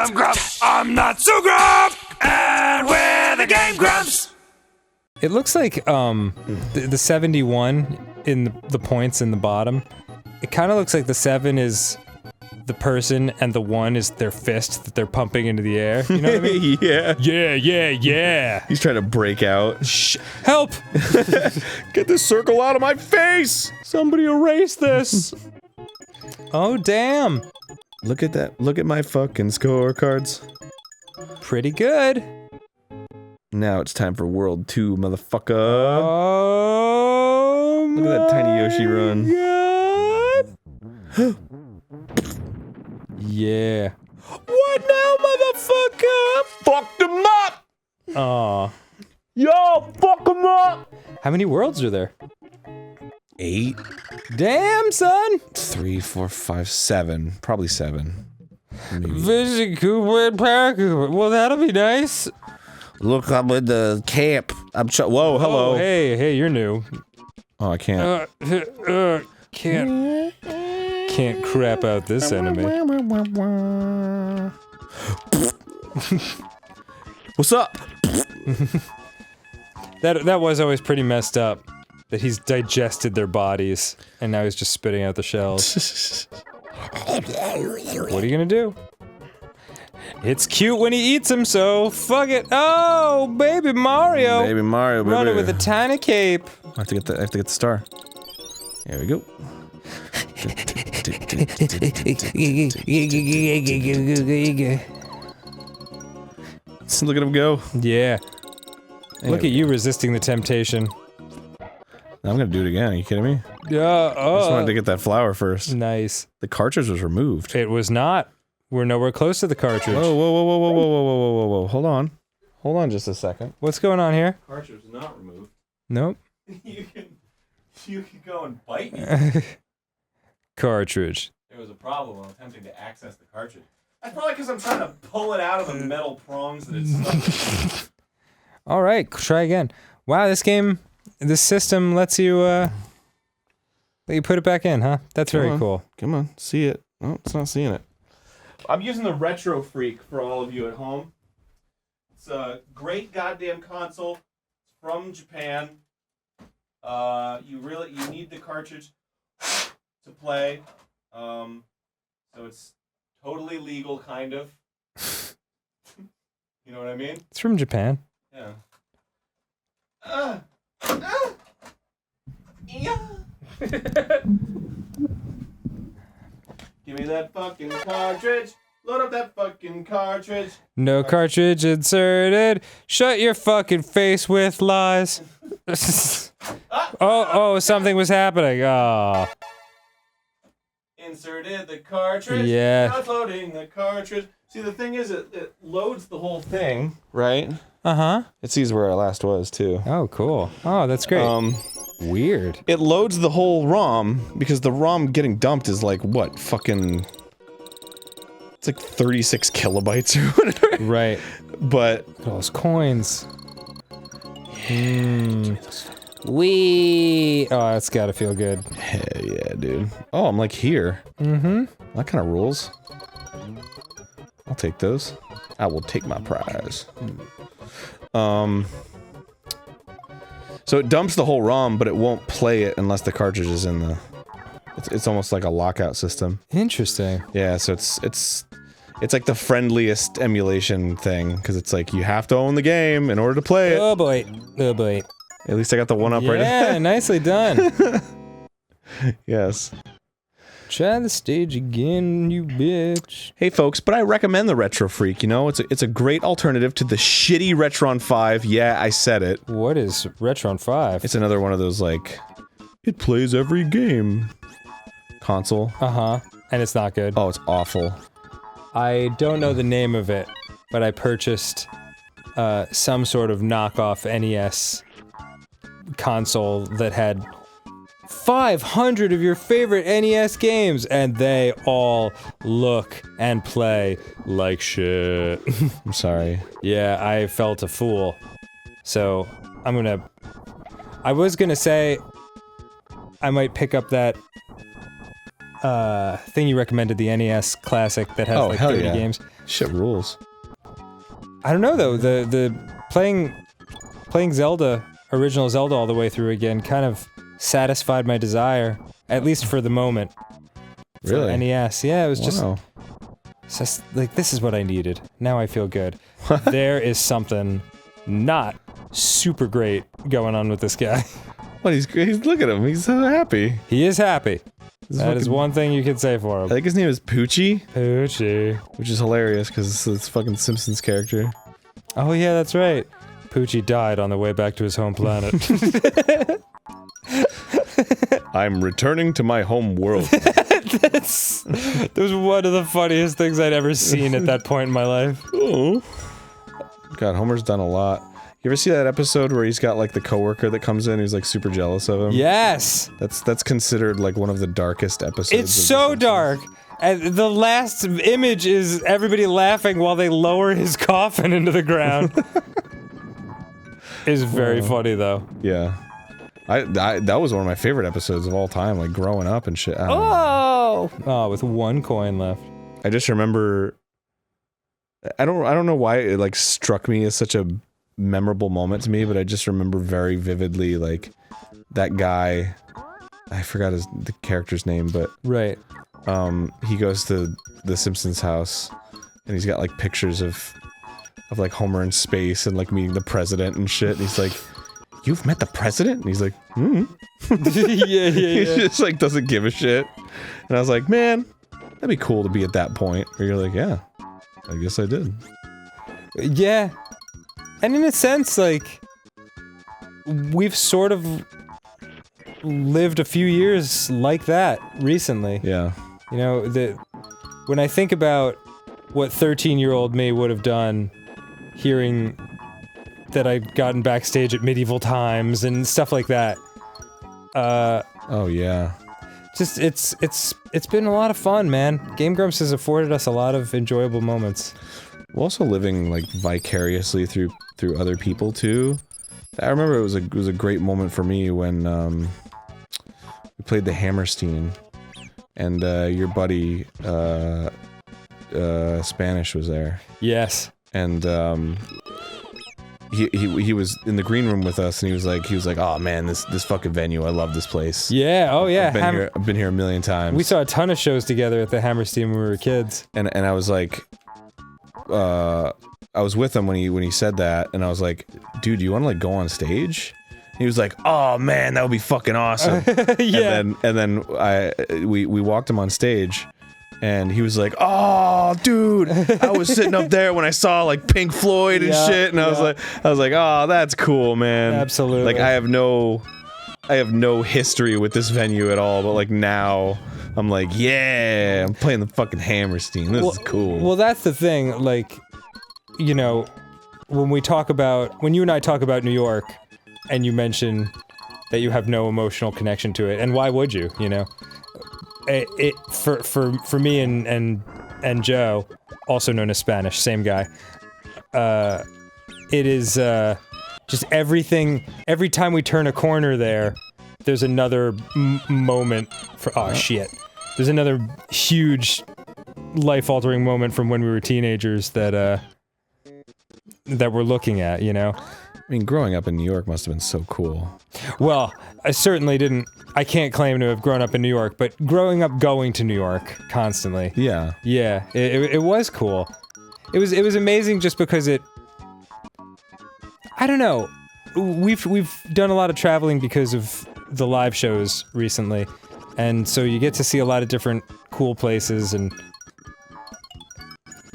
I'm Grumps. I'm not so Grump. And we're the Game Grumps. It looks like the 71 in the points in the bottom. It kind of looks like the 7 is the person and the 1 is their fist that they're pumping into the air. You know what I mean? Yeah. Yeah. He's trying to break out. Shh! Help! Get this circle out of my face! Somebody erase this! Oh, damn. Look at that. Look at my fucking scorecards. Pretty good. Now it's time for World 2, motherfucker. Oh, Look at that tiny Yoshi run. God. Yeah. What now, motherfucker? Fuck them up! Aw. Yo, fuck them up! How many worlds are there? 8. Damn, son! 3, 4, 5, 7. Probably 7. Vision Cooper and Paracoop. Well, that'll be nice. Look, I'm in the camp. Whoa, hello. Oh, hey, you're new. Oh, I can't. Can't crap out this enemy. What's up? That was always pretty messed up. That he's digested their bodies, and now he's just spitting out the shells. What are you gonna do? It's cute when he eats them, so fuck it. Oh, baby Mario! Baby Mario, baby. Running with a tiny cape. I have to get the star. There we go. Look at him go. Yeah. There Look at you resisting the temptation. I'm gonna do it again. Are you kidding me? Yeah. I just wanted to get that flower first. Nice. The cartridge was removed. It was not. We're nowhere close to the cartridge. Whoa. Hold on. Hold on just a second. What's going on here? Cartridge was not removed. Nope. You can go and bite me. Cartridge. There was a problem while attempting to access the cartridge. That's probably because I'm trying to pull it out of the metal prongs that it's stuck in. Alright, try again. Wow, this system lets you, let you put it back in, huh? That's very cool. Come on, see it. Oh, it's not seeing it. I'm using the Retro Freak for all of you at home. It's a great goddamn console. It's from Japan. You need the cartridge to play. So it's totally legal, kind of. You know what I mean? It's from Japan. Yeah. Yeah. Give me that fucking cartridge. Load up that fucking cartridge. No cartridge inserted. Shut your fucking face with lies. Oh, something was happening. Oh. Inserted the cartridge. Yeah. Not loading the cartridge. See, the thing is, it loads the whole thing, right? Uh-huh. It sees where I last was, too. Oh, cool. Oh, that's great. Weird. It loads the whole ROM, because the ROM getting dumped is like, what, fucking... It's like 36 kilobytes or whatever. Right. But... Look at all those coins. Wee! Oh, that's gotta feel good. Hell yeah, dude. Oh, I'm like here. Mm-hmm. That kind of rules. I'll take those. I will take my prize. So it dumps the whole ROM, but it won't play it unless the cartridge is in the... It's almost like a lockout system. Interesting. Yeah, so it's like the friendliest emulation thing, because it's like, you have to own the game in order to play it. Oh boy. Oh boy. At least I got the one up right now. Yeah, nicely done. Yes. Try the stage again, you bitch. Hey folks, but I recommend the Retro Freak, you know? It's a great alternative to the shitty Retron 5. Yeah, I said it. What is Retron 5? It's another one of those, like, it plays every game console. Uh-huh. And it's not good. Oh, it's awful. I don't know the name of it, but I purchased some sort of knockoff NES console that had 500 of your favorite NES games, and they all look and play like shit. I'm sorry. Yeah, I felt a fool. So, I was gonna say I might pick up that thing you recommended, the NES Classic that has like 30 games. Shit rules. I don't know though. The playing Zelda, original Zelda all the way through again, kind of satisfied my desire, at least for the moment. Really? For NES, yeah, it was just like, this is what I needed. Now I feel good. There is something not super great going on with this guy. What? He's look at him. He's so happy. He is happy. That is fucking- one thing you can say for I him. think his name is Poochie, Poochie. which is hilarious because it's fucking Simpsons character. Oh yeah, that's right. Poochie died on the way back to his home planet. I'm returning to my home world. That was one of the funniest things I'd ever seen at that point in my life. Oh. God, Homer's done a lot. You ever see that episode where he's got like the coworker that comes in who's like super jealous of him? Yes! That's considered like one of the darkest episodes. It's so dark! And the last image is everybody laughing while they lower his coffin into the ground. It's very funny though. Yeah. That was one of my favorite episodes of all time, like growing up and shit. Oh, with one coin left. I just remember. I don't know why it like struck me as such a memorable moment to me, but I just remember very vividly like that guy. I forgot the character's name, but Right. he goes to the Simpsons house, and he's got like pictures of like Homer in space and like meeting the president and shit. And he's like, "You've met the president?" And he's like, yeah. He just like doesn't give a shit. And I was like, man, that'd be cool to be at that point where you're like, yeah, I guess I did. Yeah. And in a sense, like, we've sort of lived a few years like that recently. Yeah. You know, when I think about what 13-year-old me would have done hearing that I'd gotten backstage at medieval times and stuff like that. Oh yeah. Just it's been a lot of fun, man. GameGrumps has afforded us a lot of enjoyable moments. We're also living like vicariously through other people too. I remember it was a great moment for me when we played the Hammerstein, and your buddy Spanish was there. Yes. And he was in the green room with us, and he was like, oh man, this fucking venue, I love this place. Yeah. Oh yeah. I've been here a million times. We saw a ton of shows together at the Hammerstein when we were kids. And I was like, I was with him when he said that, and I was like, dude, you want to like go on stage? And he was like, oh man, that would be fucking awesome. Yeah. And then we walked him on stage. And he was like, "Oh, dude, I was sitting up there when I saw like Pink Floyd and shit." And I was like, "Oh, that's cool, man." Absolutely. Like I have no history with this venue at all, but like now I'm like, "Yeah, I'm playing the fucking Hammerstein. This is cool." Well, that's the thing. Like, you know, when you and I talk about New York, and you mention that you have no emotional connection to it, and why would you? You know. For me and Joe, also known as Spanish, same guy. It is just everything. Every time we turn a corner, there's another moment for. Oh shit! There's another huge, life-altering moment from when we were teenagers that we're looking at. You know. I mean, growing up in New York must have been so cool. Well, I certainly didn't. I can't claim to have grown up in New York, but growing up going to New York constantly. Yeah. Yeah, it was cool. It was amazing just because it. I don't know. We've done a lot of traveling because of the live shows recently, and so you get to see a lot of different cool places. And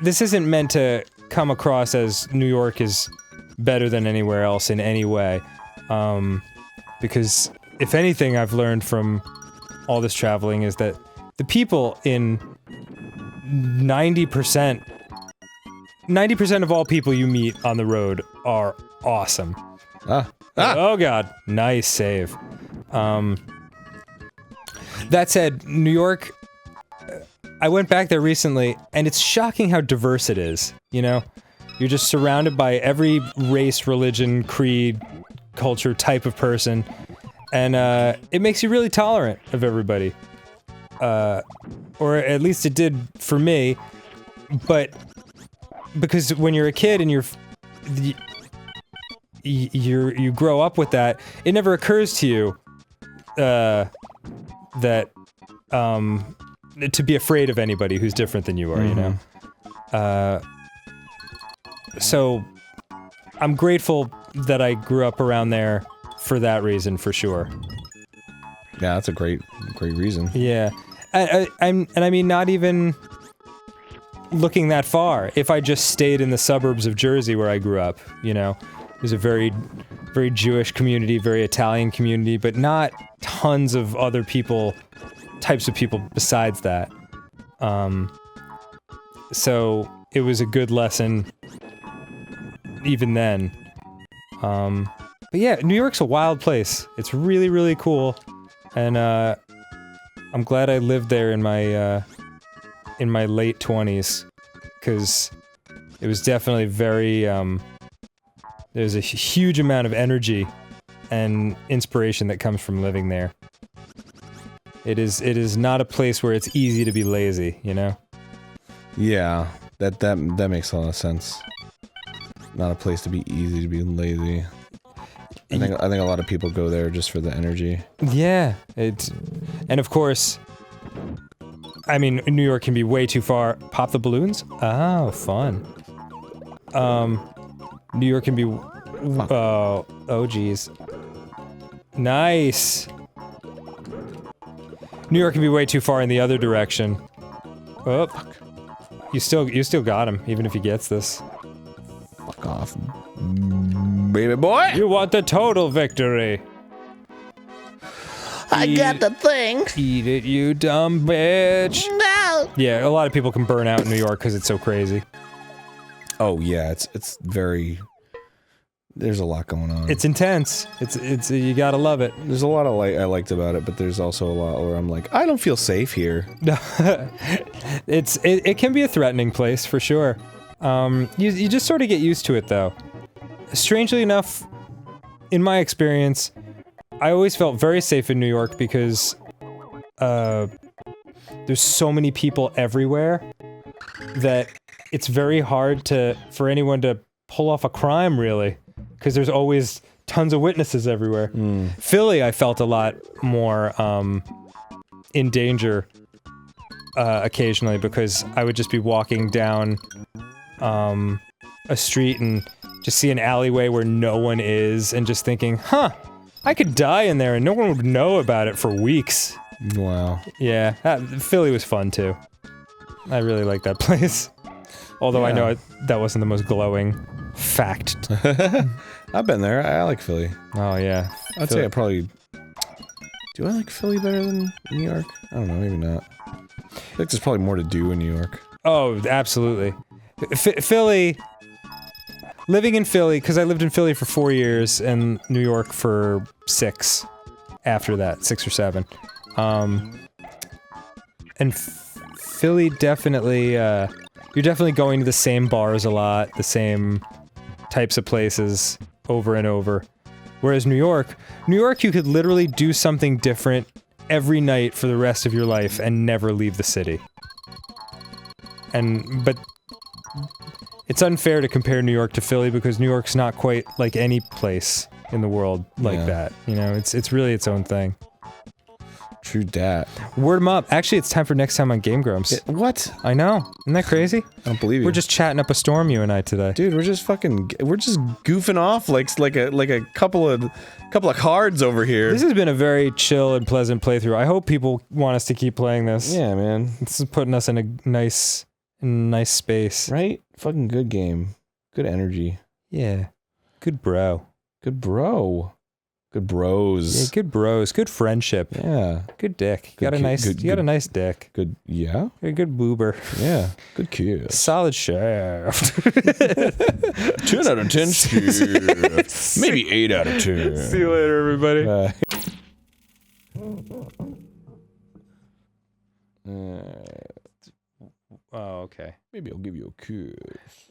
this isn't meant to come across as New York is better than anywhere else in any way, because if anything I've learned from all this traveling is that the people in 90% of all people you meet on the road are awesome. Oh god, nice save. That said, New York, I went back there recently, and it's shocking how diverse it is, you know? You're just surrounded by every race, religion, creed, culture, type of person, and it makes you really tolerant of everybody. Or at least it did for me, but because when you're a kid and you grow up with that, it never occurs to you that to be afraid of anybody who's different than you are, you know? So I'm grateful that I grew up around there for that reason, for sure. Yeah, that's a great reason. Yeah. I mean, not even looking that far. If I just stayed in the suburbs of Jersey where I grew up, you know, there's a very Jewish community, very Italian community, but not tons of other types of people besides that. So it was a good lesson even then. But yeah, New York's a wild place. It's really, really cool. And I'm glad I lived there in my late 20s, because it was definitely very, there's a huge amount of energy and inspiration that comes from living there. It is not a place where it's easy to be lazy, you know? Yeah, that makes a lot of sense. Not a place to be easy to be lazy. I think a lot of people go there just for the energy. Yeah, and of course, I mean, New York can be way too far. Pop the balloons? Oh, fun. New York can be, oh geez. Nice. New York can be way too far in the other direction. Oh, you still got him, even if he gets this. Fuck off, baby boy! You want the total victory. I got the thing. Eat it, you dumb bitch. No. Yeah, a lot of people can burn out in New York because it's so crazy. Oh yeah, it's very. There's a lot going on. It's intense. It's you gotta love it. There's a lot of I liked about it, but there's also a lot where I'm like, I don't feel safe here. It can be a threatening place for sure. You just sort of get used to it though. Strangely enough, in my experience, I always felt very safe in New York because there's so many people everywhere that it's very hard for anyone to pull off a crime, really, because there's always tons of witnesses everywhere. Philly, I felt a lot more in danger occasionally because I would just be walking down a street and just see an alleyway where no one is and just thinking, huh, I could die in there and no one would know about it for weeks. Wow. Yeah, Philly was fun too. I really like that place. Although I know that wasn't the most glowing fact. I've been there. I like Philly. Oh yeah. I'd say I probably... Do I like Philly better than New York? I don't know, maybe not. I think there's probably more to do in New York. Oh, absolutely. Philly... Living in Philly, because I lived in Philly for 4 years, and New York for 6 after that, 6 or 7. And Philly definitely, you're definitely going to the same bars a lot, the same types of places over and over. Whereas New York, you could literally do something different every night for the rest of your life and never leave the city. But it's unfair to compare New York to Philly because New York's not quite like any place in the world like that. You know, it's really its own thing. True dat. Word 'em up. Actually, it's time for next time on GameGrumps. What? I know. Isn't that crazy? I don't believe you. We're just chatting up a storm, you and I, today. Dude, we're just goofing off like a couple of cards over here. This has been a very chill and pleasant playthrough. I hope people want us to keep playing this. Yeah, man. This is putting us in a nice space. Right? Fucking good game. Good energy. Yeah. Good bro. Good bro. Good bros. Yeah, good bros. Good friendship. Yeah. Good dick. Good You got a nice dick. Good, yeah? You're a good boober. Yeah. Good kiss. Solid shaft. 10 out of 10 shaft. Maybe 8 out of 10. See you later, everybody. Bye. Oh, okay. Maybe I'll give you a kiss.